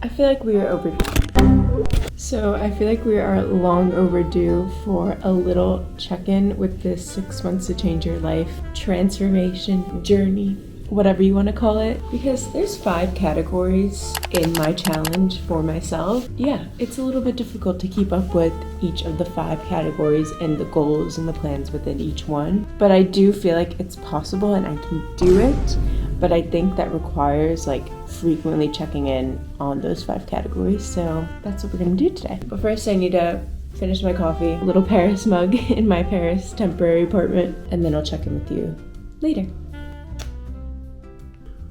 I feel like we are overdue. So I feel like we are long overdue for a little check-in with this 6 months to change your life transformation journey, whatever you want to call it, because there's 5 categories in my challenge for myself. Yeah, it's a little bit difficult to keep up with each of the 5 categories and the goals and the plans within each one, but I do feel like it's possible and I can do it. But I think that requires like frequently checking in on those 5 categories. So that's what we're gonna do today. But first I need to finish my coffee, a little Paris mug in my Paris temporary apartment, and then I'll check in with you later.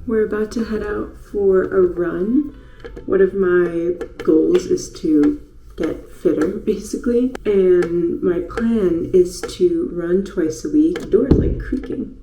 We're about to head out for a run. One of my goals is to get fitter, basically. And my plan is to run twice a week. The door is like creaking.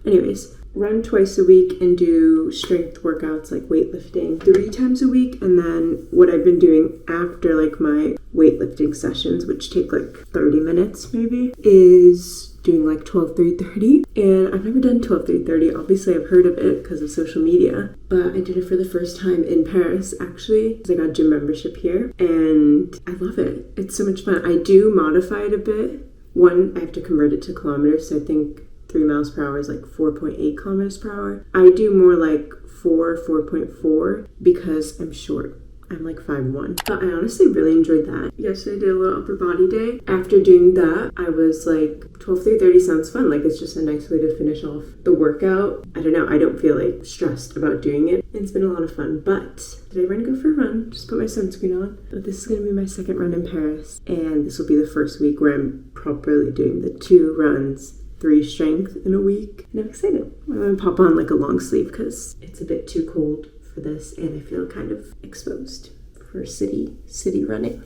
Anyways, run twice a week and do strength workouts like weightlifting 3 times a week. And then what I've been doing after like my weightlifting sessions, which take like 30 minutes maybe, is doing like 12-3-30. And I've never done 12-3-30. Obviously I've heard of it because of social media, but I did it for the first time in Paris actually, because I got gym membership here and I love it. It's so much fun. I do modify it a bit. One, I have to convert it to kilometers, so I think 3 miles per hour is like 4.8 kilometers per hour. I do more like 4.4 because I'm short. I'm like 5'1". But I honestly really enjoyed that. Yesterday I did a little upper body day. After doing that, I was like, 12-3-30 sounds fun. Like it's just a nice way to finish off the workout. I don't know, I don't feel like stressed about doing it. It's been a lot of fun. But today we're gonna go for a run. Just put my sunscreen on. But this is gonna be my 2nd run in Paris. And this will be the first week where I'm properly doing the 2 runs, 3 strength in a week. And I'm excited. I'm gonna pop on like a long sleeve because it's a bit too cold for this and I feel kind of exposed for city running.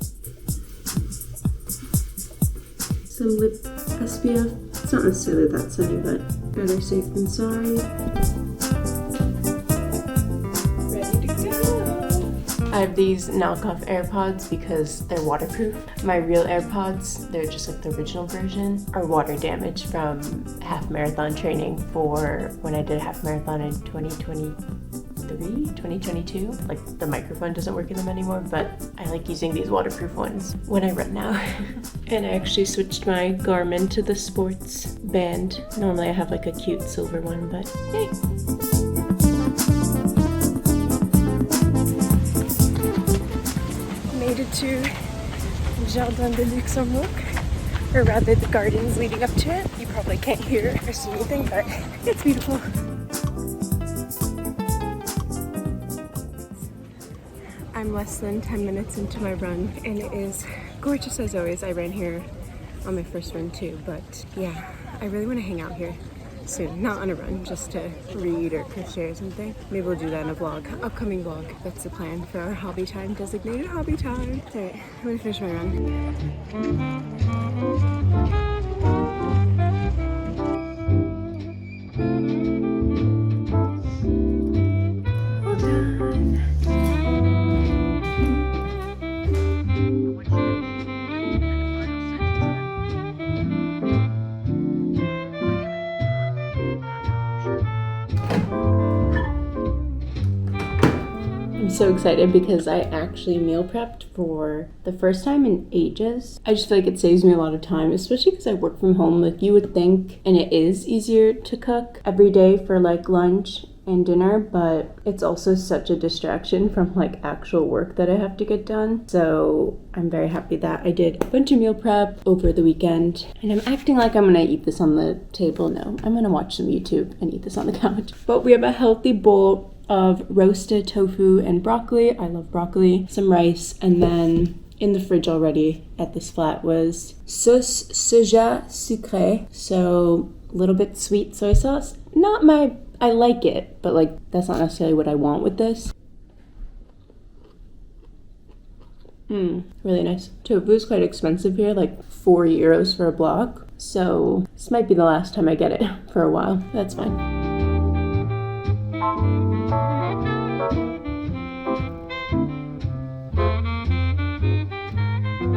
Some lip SPF. It's not necessarily that sunny, but better safe than sorry. Ready to go! I have these knockoff AirPods because they're waterproof. My real AirPods, they're just like the original version, are water damaged from half marathon training for when I did a half marathon in 2022. Like the microphone doesn't work in them anymore, but I like using these waterproof ones when I run now. And I actually switched my Garmin to the sports band. Normally I have like a cute silver one, but yay! Made it to Jardin de Luxembourg, or rather the gardens leading up to it. You probably can't hear or see anything, but it's beautiful. I'm less than 10 minutes into my run and it is gorgeous as always. I ran here on my first run too, but yeah, I really want to hang out here soon. Not on a run, just to read or crochet or something. Maybe we'll do that in a vlog, upcoming vlog. That's the plan for our hobby time, designated hobby time. Alright, I'm gonna finish my run. So excited because I actually meal prepped for the first time in ages. I just feel like it saves me a lot of time, especially because I work from home. Like you would think, and it is easier to cook every day for like lunch and dinner, but it's also such a distraction from like actual work that I have to get done. So I'm very happy that I did a bunch of meal prep over the weekend, and I'm acting like I'm gonna eat this on the table. No, I'm gonna watch some YouTube and eat this on the couch. But we have a healthy bowl of roasted tofu and broccoli. I love broccoli. Some rice, and then in the fridge already at this flat was sauce soja sucré, so a little bit sweet soy sauce. I like it, but like that's not necessarily what I want with this. Really nice. Tofu is quite expensive here, like 4 euros for a block. So this might be the last time I get it for a while. That's fine.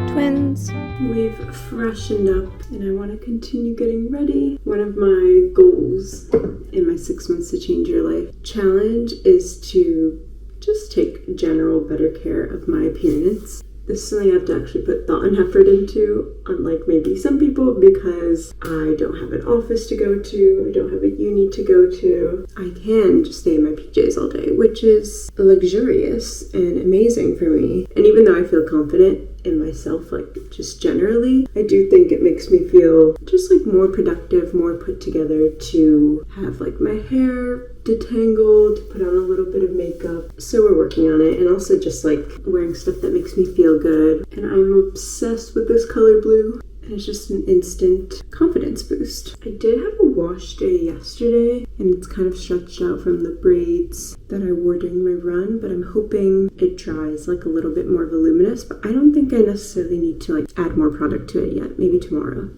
Twins. We've freshened up and I want to continue getting ready. One of my goals in my 6 months to change your life challenge is to just take general better care of my appearance. This is something I have to actually put thought and effort into, unlike maybe some people, because I don't have an office to go to, I don't have a uni to go to. I can just stay in my PJs all day, which is luxurious and amazing for me. And even though I feel confident in myself, like just generally, I do think it makes me feel just like more productive, more put together to have like my hair detangled, put on a little bit of makeup. So we're working on it, and also just like wearing stuff that makes me feel good. And I'm obsessed with this color blue, and it's just an instant confidence boost. I did have a wash day yesterday, and it's kind of stretched out from the braids that I wore during my run, but I'm hoping it dries like a little bit more voluminous, but I don't think I necessarily need to like add more product to it yet, maybe tomorrow.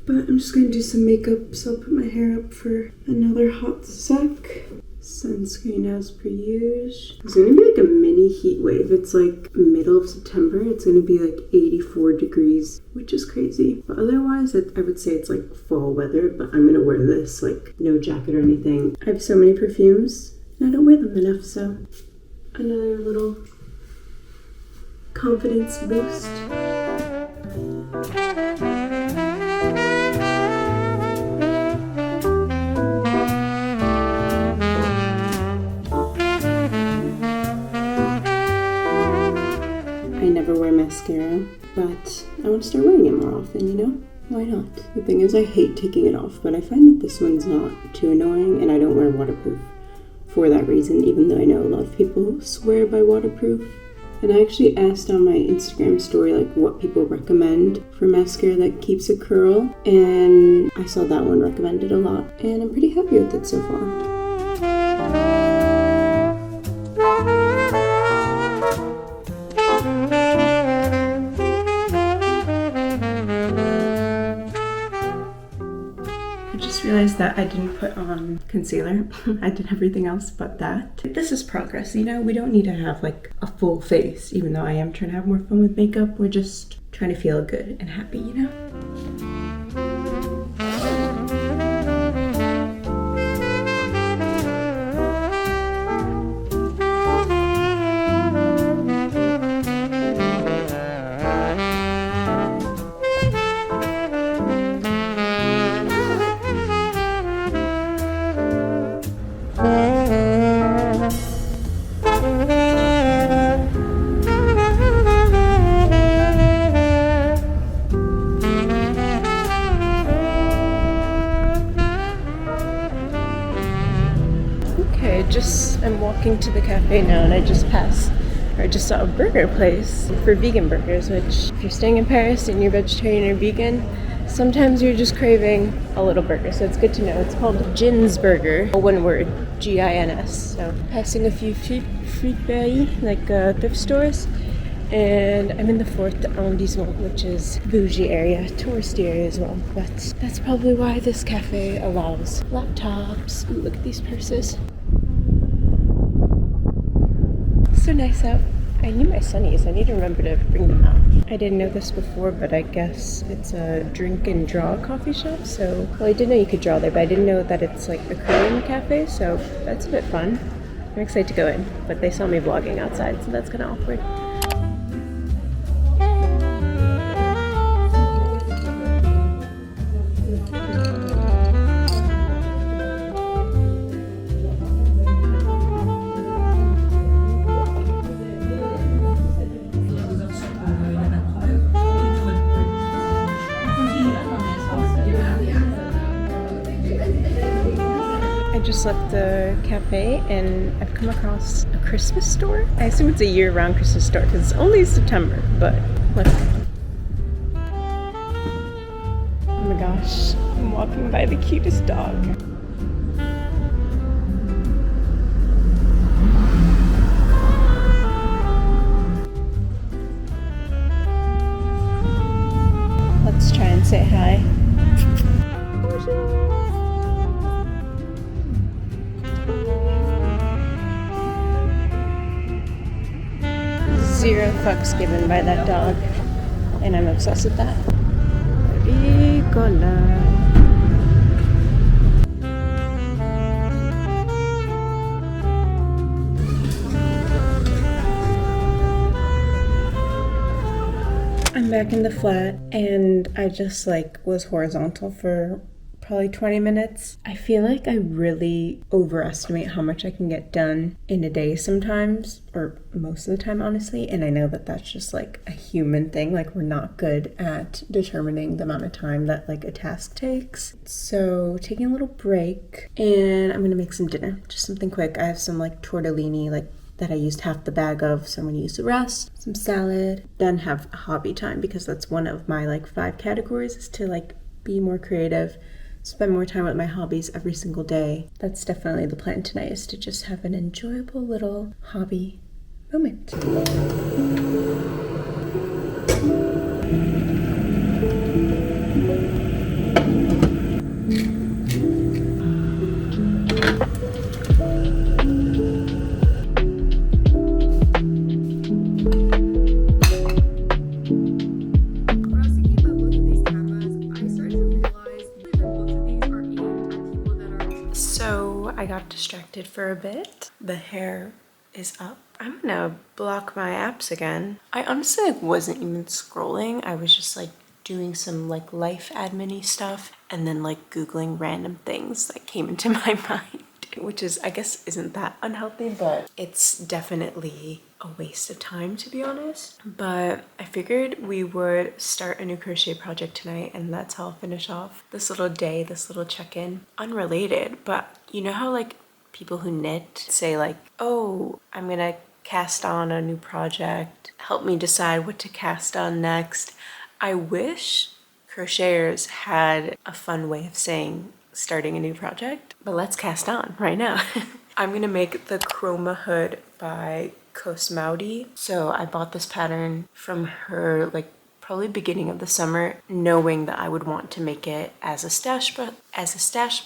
But I'm just gonna do some makeup, so I'll put my hair up for another hot sec. Sunscreen as per usual. It's gonna be like a mini heat wave. It's like middle of September. It's gonna be like 84 degrees, which is crazy. But otherwise, I would say it's like fall weather, but I'm gonna wear this, like no jacket or anything. I have so many perfumes, and I don't wear them enough, so another little confidence boost. I never wear mascara, but I want to start wearing it more often, you know? Why not? The thing is, I hate taking it off, but I find that this one's not too annoying, and I don't wear waterproof for that reason, even though I know a lot of people swear by waterproof. And I actually asked on my Instagram story like what people recommend for mascara that keeps a curl, and I saw that one recommended a lot, and I'm pretty happy with it so far. Realized that I didn't put on concealer. I did everything else but that. This is progress, you know? We don't need to have like a full face, even though I am trying to have more fun with makeup. We're just trying to feel good and happy, you know? I'm walking to the cafe now, and I just saw a burger place for vegan burgers, which if you're staying in Paris and you're vegetarian or vegan, sometimes you're just craving a little burger, so it's good to know. It's called Gin's Burger, one word, G-I-N-S. So passing a few friperies, like thrift stores, and I'm in the 4th arrondissement, which is bougie area, touristy area as well, but that's probably why this cafe allows laptops. Ooh, look at these purses. So nice out. I need my sunnies. I need to remember to bring them out. I didn't know this before, but I guess it's a drink and draw coffee shop. So, well, I did know you could draw there, but I didn't know that it's like a Korean cafe. So that's a bit fun. I'm excited to go in, but they saw me vlogging outside, so that's kind of awkward. I just left the cafe and I've come across a Christmas store. I assume it's a year-round Christmas store because it's only September, but look. Oh my gosh, I'm walking by the cutest dog. Let's try and say hi. Zero fucks given by that dog, and I'm obsessed with that. Ricola. I'm back in the flat and I just like was horizontal for probably 20 minutes. I feel like I really overestimate how much I can get done in a day sometimes, or most of the time honestly, and I know that that's just like a human thing. Like we're not good at determining the amount of time that like a task takes. So taking a little break and I'm gonna make some dinner, just something quick. I have some like tortellini like that I used half the bag of, so I'm gonna use the rest, some salad, then have hobby time because that's one of my like 5 categories is to like be more creative, spend more time with my hobbies every single day. That's definitely the plan tonight, is to just have an enjoyable little hobby moment. So I got distracted for a bit. The hair is up. I'm gonna block my apps again. I honestly like wasn't even scrolling. I was just like doing some like life admin-y stuff and then like Googling random things that came into my mind, which is, I guess, isn't that unhealthy, but it's definitely a waste of time, to be honest. But I figured we would start a new crochet project tonight, and that's how I'll finish off this little day, this little check-in. Unrelated, but you know how like people who knit say like, oh, I'm gonna cast on a new project, help me decide what to cast on next. I wish crocheters had a fun way of saying starting a new project, but let's cast on right now. I'm gonna make the chroma hood by Cosmaudy. So I bought this pattern from her like probably beginning of the summer, knowing that I would want to make it as a stash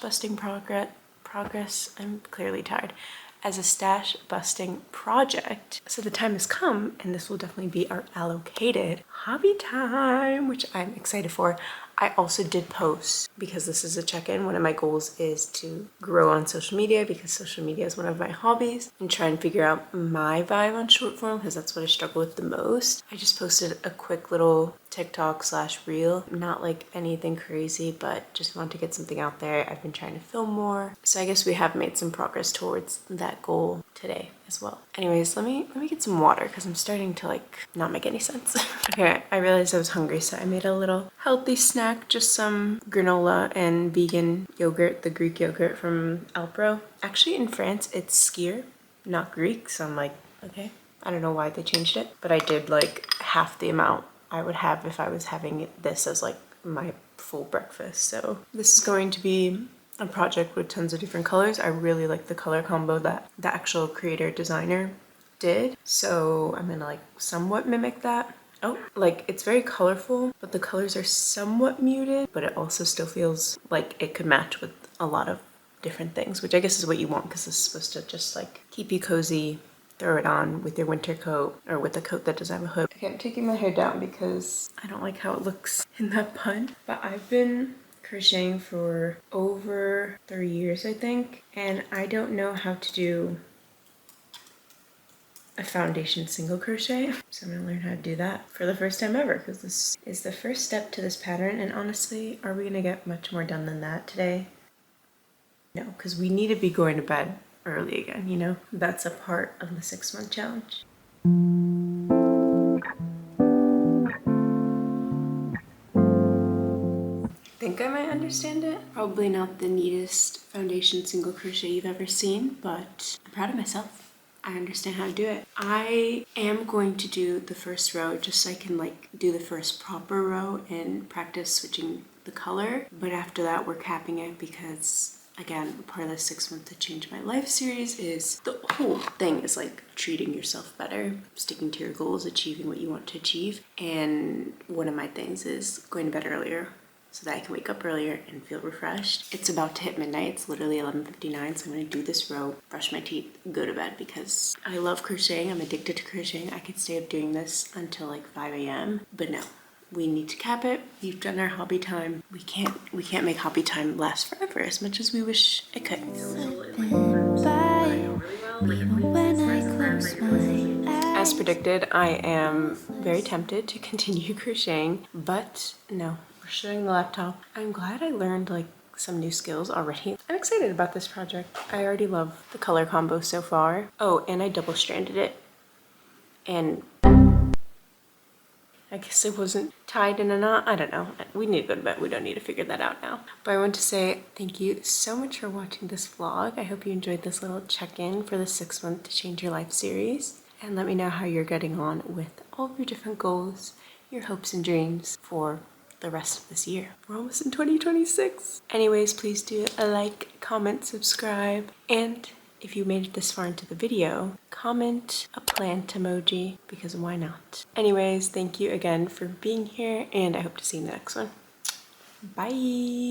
busting progress. I'm clearly tired. As a stash busting project. So the time has come, and this will definitely be our allocated hobby time, which I'm excited for. I also did post, because this is a check-in, one of my goals is to grow on social media, because social media is one of my hobbies, and try and figure out my vibe on short form, because that's what I struggle with the most. I just posted a quick little TikTok/reel, not like anything crazy, but just want to get something out there. I've been trying to film more, so I guess we have made some progress towards that goal today as well. Anyways, let me get some water because I'm starting to like not make any sense. Okay, I realized I was hungry, so I made a little healthy snack, just some granola and vegan yogurt, the Greek yogurt from Alpro. Actually, in France, it's skyr, not Greek, so I'm like, okay, I don't know why they changed it, but I did like half the amount I would have if I was having this as like my full breakfast. So this is going to be a project with tons of different colors. I really like the color combo that the actual creator designer did, so I'm gonna like somewhat mimic that. Oh, like it's very colorful, but the colors are somewhat muted, but it also still feels like it could match with a lot of different things, which I guess is what you want, because it's supposed to just like keep you cozy, throw it on with your winter coat or with a coat that doesn't have a hood. Okay, I'm taking my hair down because I don't like how it looks in that bun, but I've been crocheting for over 3 years, I think, and I don't know how to do a foundation single crochet, so I'm gonna learn how to do that for the first time ever, because this is the first step to this pattern. And honestly, are we gonna get much more done than that today? No, because we need to be going to bed early again, you know? That's a part of the 6-month challenge. I think I might understand it. Probably not the neatest foundation single crochet you've ever seen, but I'm proud of myself. I understand how to do it. I am going to do the first row just so I can like do the first proper row and practice switching the color. But after that, we're capping it because, again, part of the 6-month to change my life series is the whole thing is like treating yourself better, sticking to your goals, achieving what you want to achieve. And one of my things is going to bed earlier, so that I can wake up earlier and feel refreshed. It's about to hit midnight. It's literally 11:59, so I'm gonna do this row, brush my teeth, go to bed, because I love crocheting. I'm addicted to crocheting. I could stay up doing this until like 5 a.m. But no, we need to cap it. We've done our hobby time. We can't make hobby time last forever as much as we wish it could. As per predicted, I am very tempted to continue crocheting, but no, we're shutting the laptop. I'm glad I learned like some new skills already. I'm excited about this project. I already love the color combo so far. Oh, and I double stranded it. And I guess it wasn't tied in a knot. I don't know. We need to go to bed. We don't need to figure that out now. But I want to say thank you so much for watching this vlog. I hope you enjoyed this little check-in for the 6-month to Change Your Life series. And let me know how you're getting on with all of your different goals, your hopes and dreams for the rest of this year. We're almost in 2026. Anyways, please do a like, comment, subscribe, and if you made it this far into the video, comment a plant emoji, because why not? Anyways, thank you again for being here, and I hope to see you in the next one. Bye!